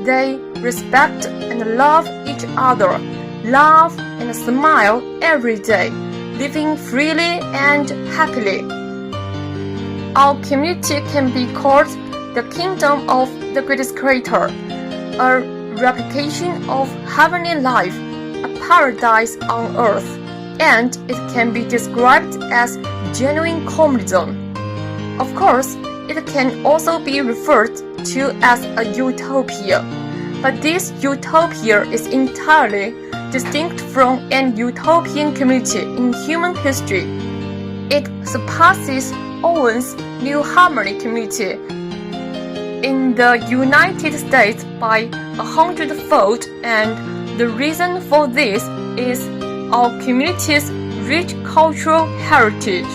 They respect and love each other, laugh and smile every day, living freely and happily. Our community can be called the kingdom of the greatest creator, a replication of heavenly life, a paradise on earth, and it can be described as genuine communism. Of course, it can also be referred to as a utopia, but this utopia is entirely distinct from an utopian community in human history. It surpasses Owen's New Harmony community in the United States by 100-fold, and the reason for this is our community's rich cultural heritage.